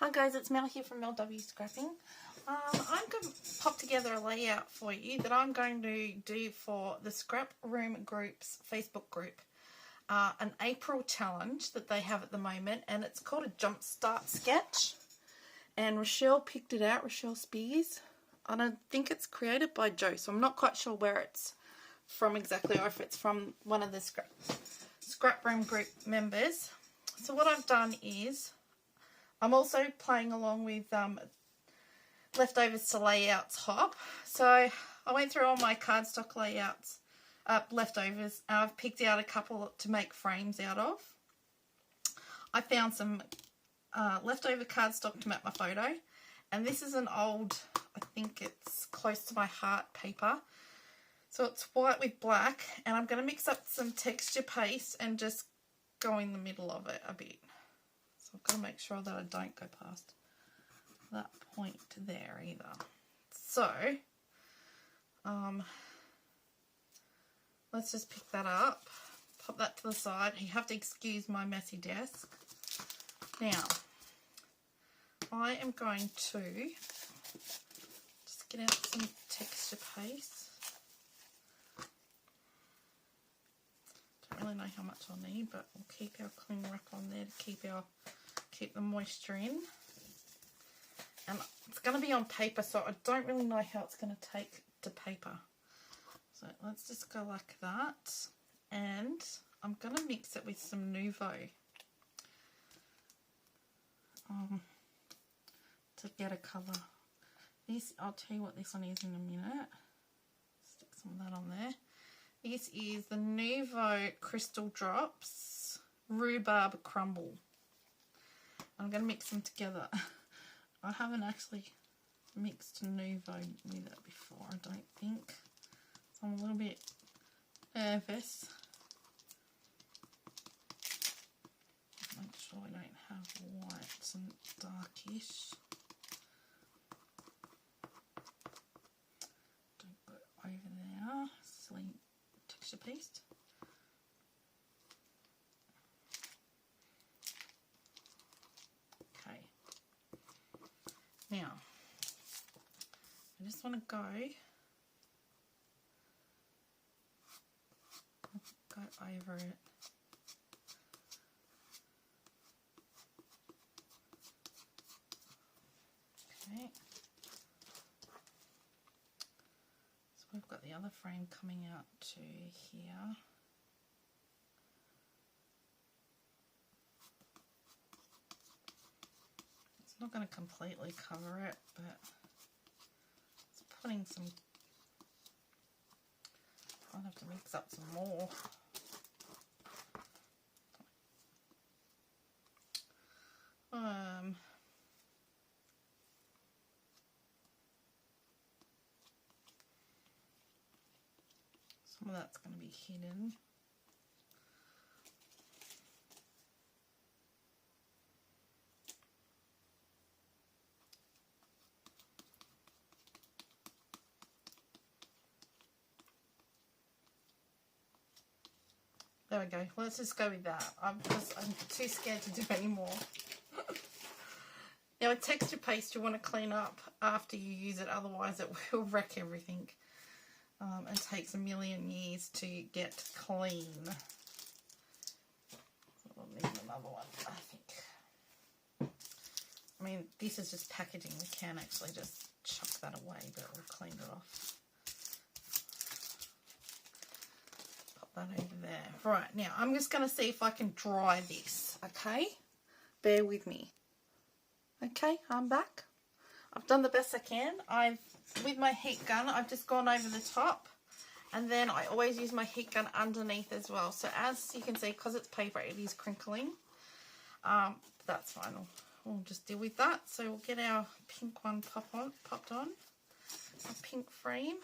Hi guys, it's Mel here from Mel W Scrapping. I'm going to pop together a layout for you that I'm going to do for the Scraproom Group's Facebook group. An April challenge that they have at the moment, and it's called a Jumpstart Sketch. And Rochelle picked it out, Rochelle Spears. I don't think it's created by Joe, so I'm not quite sure where it's from exactly, or if it's from one of the Scraproom Group members. So what I've done is, I'm also playing along with leftovers to layouts hop. So I went through all my cardstock layouts, leftovers. I've picked out a couple to make frames out of. I found some leftover cardstock to make my photo. And this is an old, I think it's close to my heart paper. So it's white with black. And I'm going to mix up some texture paste and just go in the middle of it a bit. So I've got to make sure that I don't go past that point there either. So, let's just pick that up, pop that to the side. You have to excuse my messy desk. Now, I am going to just get out some texture paste. Don't really know how much I'll need, but we'll keep our cling wrap on there to keep the moisture in. And it's going to be on paper, so I don't really know how it's going to take to paper. So let's just go like that. And I'm going to mix it with some Nouveau to get a colour. This, I'll tell you what this one is in a minute. Stick some of that on there. This is the Nouveau Crystal Drops Rhubarb Crumble. I'm going to mix them together. I haven't actually mixed Nouveau with it before, I don't think. So I'm a little bit nervous. Make sure we don't have whites and darkish. Don't go over there. Silly texture paste. Now, I just want to go over it. Okay. So we've got the other frame coming out to here. Not going to completely cover it, but it's putting some, I'll have to mix up some more. Some of that's going to be hidden. There we go. Let's just go with that. I'm too scared to do any more. Now, a texture paste you want to clean up after you use it, otherwise it will wreck everything. And takes a million years to get clean. So we'll need another one, I think. I mean, this is just packaging. We can actually just chuck that away, but we'll clean it off. That over there. Right, now I'm just going to see if I can dry this, okay? Bear with me. Okay, I'm back. I've done the best I can. With my heat gun, I've just gone over the top, and then I always use my heat gun underneath as well. So as you can see, because it's paper, it is crinkling. That's fine. We'll just deal with that. So we'll get our pink one popped on. Our pink frame.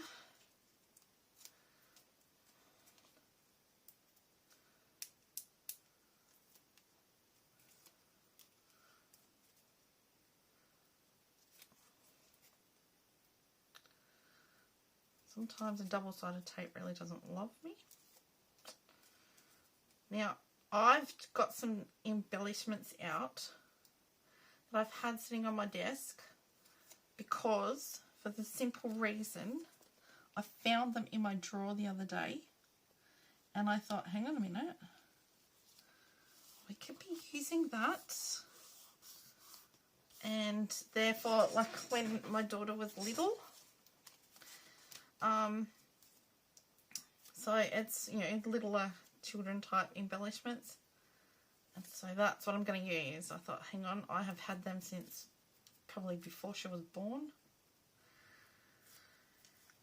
Sometimes a double-sided tape really doesn't love me. Now, I've got some embellishments out that I've had sitting on my desk, because for the simple reason I found them in my drawer the other day and I thought, hang on a minute, we could be using that. And therefore, like when my daughter was little, so it's, you know, littler children type embellishments, and so that's what I'm going to use. I thought, hang on, I have had them since probably before she was born.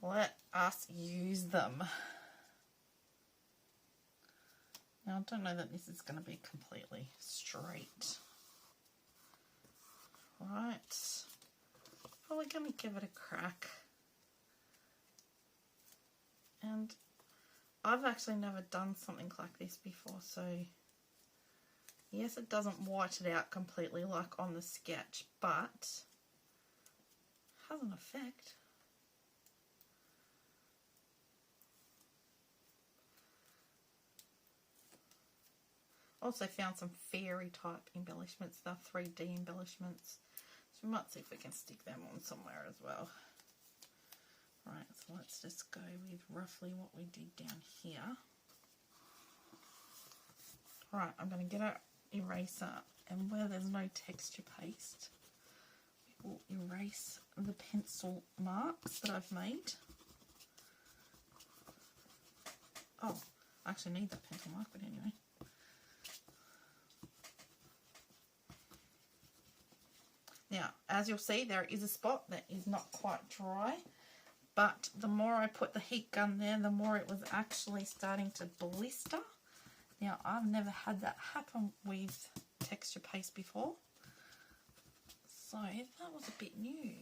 Let us use them. Now, I don't know that this is going to be completely straight. Right. Probably going to give it a crack. And I've actually never done something like this before, so yes, it doesn't white it out completely like on the sketch, but has an effect. Also found some fairy type embellishments, they're 3D embellishments, so we might see if we can stick them on somewhere as well. Right, so let's just go with roughly what we did down here. Right, I'm going to get our eraser, and where there's no texture paste, we will erase the pencil marks that I've made. Oh, I actually need that pencil mark, but anyway. Now, as you'll see, there is a spot that is not quite dry, but the more I put the heat gun there, the more it was actually starting to blister. Now, I've never had that happen with texture paste before, so that was a bit new.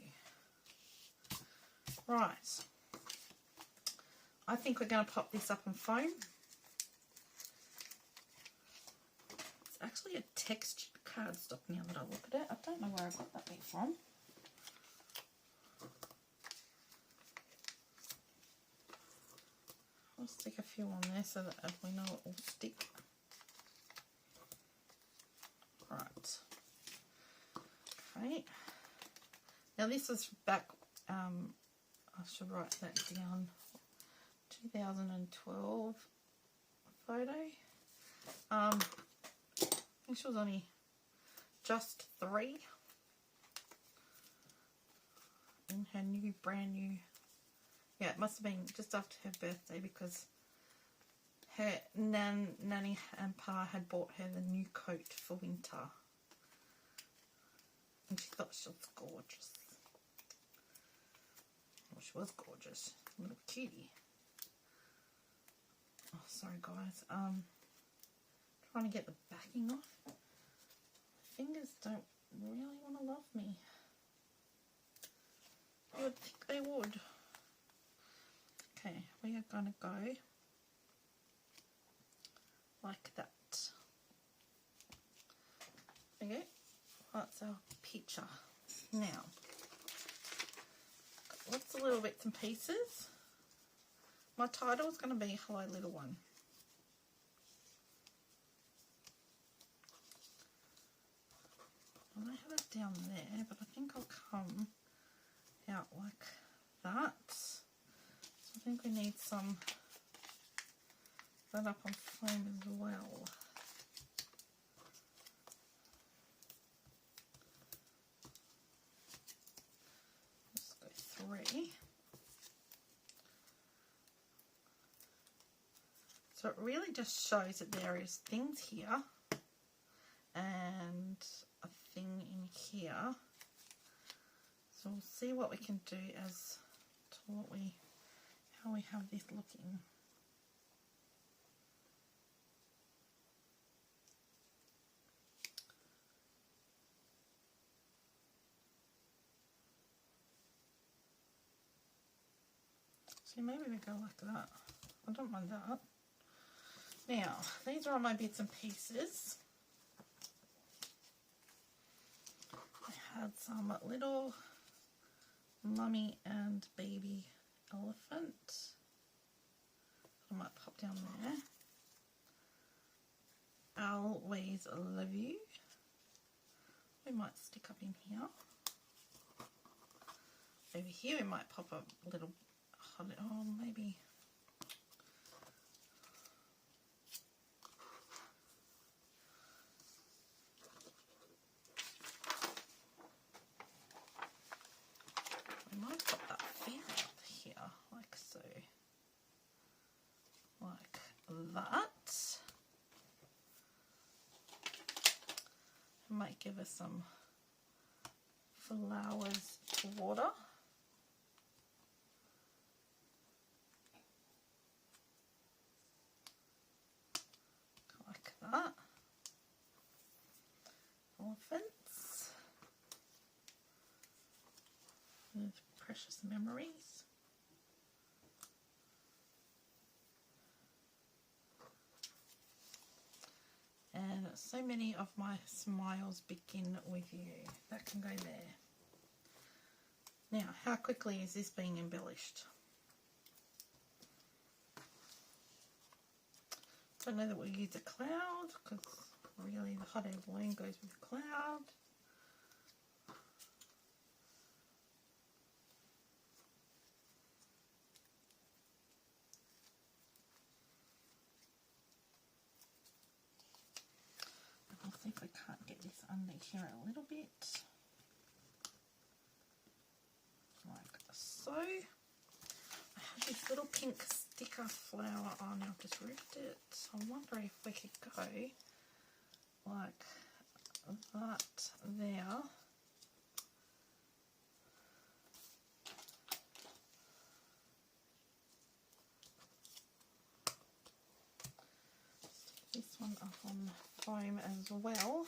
Right, I think we're going to pop this up in foam. It's actually a textured cardstock now that I look at it. I don't know where I got that bit from. I'll stick a few on there so that we know it will stick. Right. Okay. Now this was back, I should write that down, 2012 photo. I think she was only just 3 in her new, brand new, yeah, it must have been just after her birthday, because her nanny and pa had bought her the new coat for winter, and she thought she was gorgeous. Well, she was gorgeous, little cutie. Oh, sorry guys, trying to get the backing off. My fingers don't really want to love me. You would think they would. Okay, we are going to go like that. Okay, that's our picture. Now, got lots of little bits and pieces. My title is going to be Hello Little One. I have it down there, but I think I'll come out like that. So I think we need some that up on foam as well. Let's go 3. So it really just shows that there is things here and a thing in here. So we'll see what we can do as to how we have this looking. So maybe we go like that. I don't mind that. Now, these are all my bits and pieces. I had some little mummy and baby elephant. I might pop down there. I'll always love you. We probably might stick up in here. Over here we might pop a little, oh maybe. We might pop that fairy up here, like so. Like that. Might give us some flowers to water. Like that. Elephants. With precious memories. And so many of my smiles begin with you. That can go there. Now, how quickly is this being embellished? So I know that we'll use a cloud, because really the hot air balloon goes with the cloud. I'll see if I can't get this under here a little bit. Like so. I have this little pink sticker flower on. I've just ripped it. So I wonder if we could go like that there. Stick this one up on foam as well.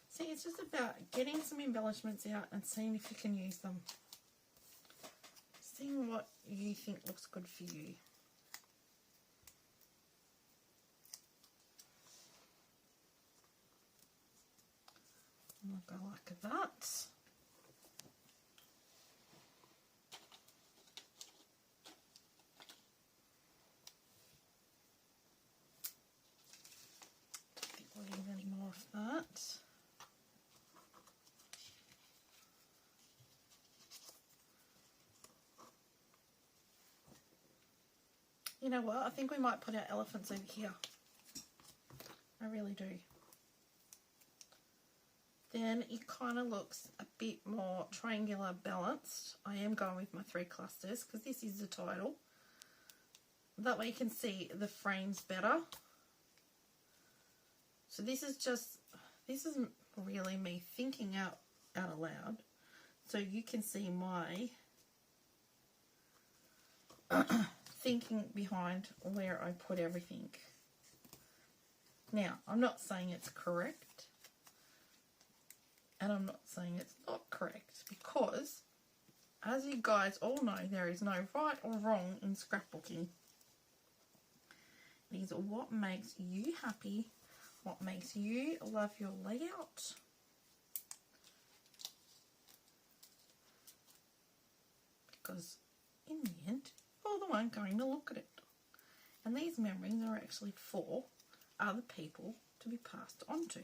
See, it's just about getting some embellishments out and seeing if you can use them. Seeing what you think looks good for you. And I'll go like that. Don't think we'll need any more of that. You know what? I think we might put our elephants over here. I really do. Then it kind of looks a bit more triangular balanced. I am going with my 3 clusters because this is the title. That way you can see the frames better. So this isn't really me thinking out loud. So you can see my thinking behind where I put everything. Now, I'm not saying it's correct, and I'm not saying it's not correct, because as you guys all know, there is no right or wrong in scrapbooking. It is what makes you happy, what makes you love your layout. Because in the end, you're the one going to look at it. And these memories are actually for other people to be passed on to.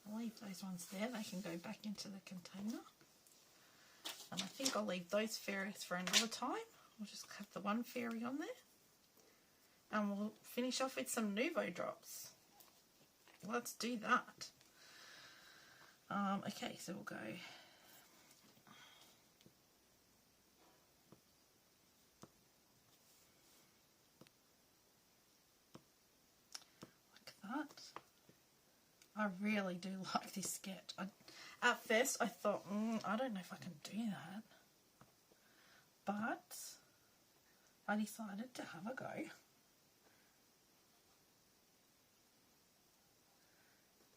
I'll leave those ones there. They can go back into the container. And I think I'll leave those fairies for another time. We'll just have the one fairy on there. And we'll finish off with some Nouveau drops. Let's do that. Okay, so we'll go like that. I really do like this sketch. At first I thought, I don't know if I can do that. But I decided to have a go.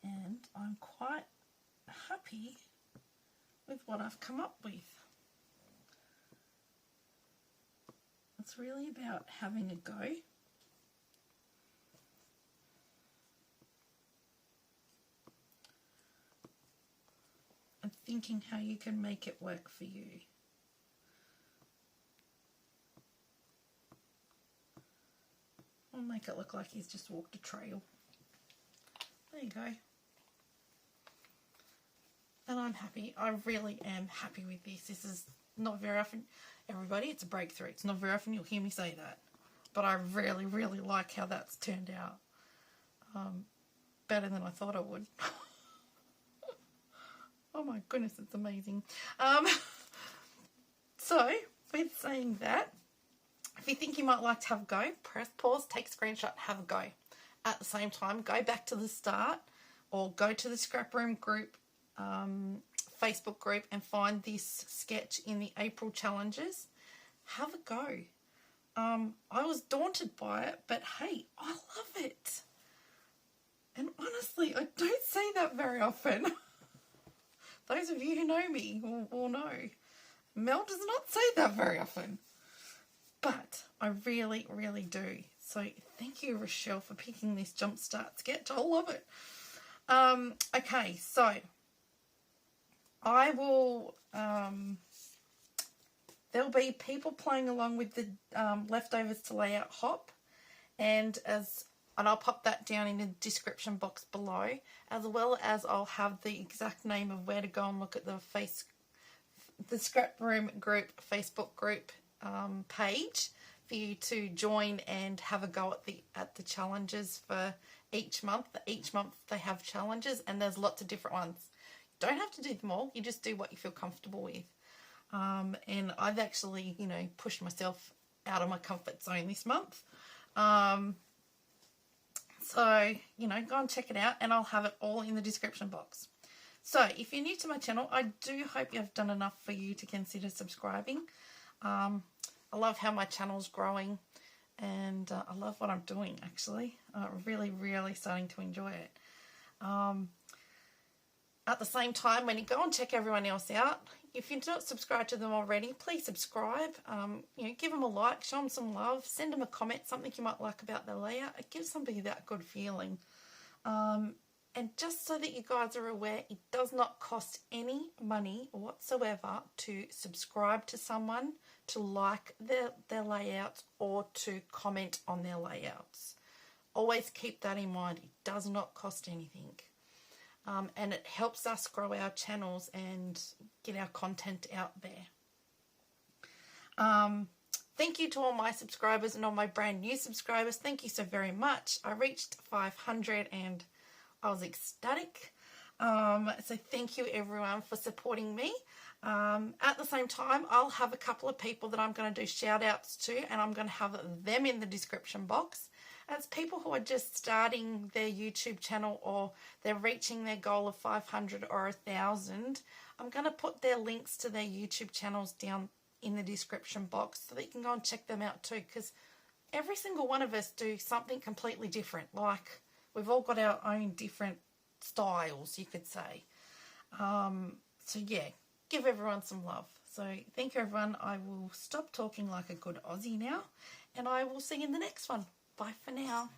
And I'm quite happy with what I've come up with. It's really about having a go. And thinking how you can make it work for you. I'll make it look like he's just walked a trail. There you go. And I'm happy. I really am happy with this. This is not very often, everybody, it's a breakthrough. It's not very often you'll hear me say that. But I really, really like how that's turned out. Better than I thought I would. Oh my goodness, it's amazing. So, with saying that, if you think you might like to have a go, press pause, take a screenshot, have a go. At the same time, go back to the start or go to the Scraproom Group Facebook group and find this sketch in the April challenges. Have a go. I was daunted by it, but hey, I love it. And honestly, I don't say that very often. Those of you who know me will know. Mel does not say that very often. But I really, really do. So thank you, Rochelle, for picking this Jumpstart sketch. I love it. Okay, so I will... there'll be people playing along with the leftovers to layout hop. And I'll pop that down in the description box below, as well as I'll have the exact name of where to go and look at the Scraproom Group Facebook group page for you to join and have a go at the challenges for each month. Each month they have challenges, and there's lots of different ones. You don't have to do them all. You just do what you feel comfortable with. And I've actually, pushed myself out of my comfort zone this month. So, go and check it out, and I'll have it all in the description box. So, if you're new to my channel, I do hope you've done enough for you to consider subscribing. I love how my channel's growing, and I love what I'm doing, actually. Really, really starting to enjoy it. At the same time, when you go and check everyone else out, if you're not subscribed to them already, please subscribe. Give them a like, show them some love, send them a comment, something you might like about their layout. It gives somebody that good feeling. And just so that you guys are aware, it does not cost any money whatsoever to subscribe to someone, to like their layouts, or to comment on their layouts. Always keep that in mind. It does not cost anything. And it helps us grow our channels and get our content out there. Thank you to all my subscribers and all my brand new subscribers. Thank you so very much. I reached 500 and I was ecstatic. So thank you everyone for supporting me. At the same time, I'll have a couple of people that I'm going to do shout outs to, and I'm going to have them in the description box. As people who are just starting their YouTube channel, or they're reaching their goal of 500 or 1,000, I'm going to put their links to their YouTube channels down in the description box so that you can go and check them out too, because every single one of us do something completely different. Like, we've all got our own different styles, you could say. So yeah, give everyone some love. So thank you everyone. I will stop talking like a good Aussie now, and I will see you in the next one. Bye for now.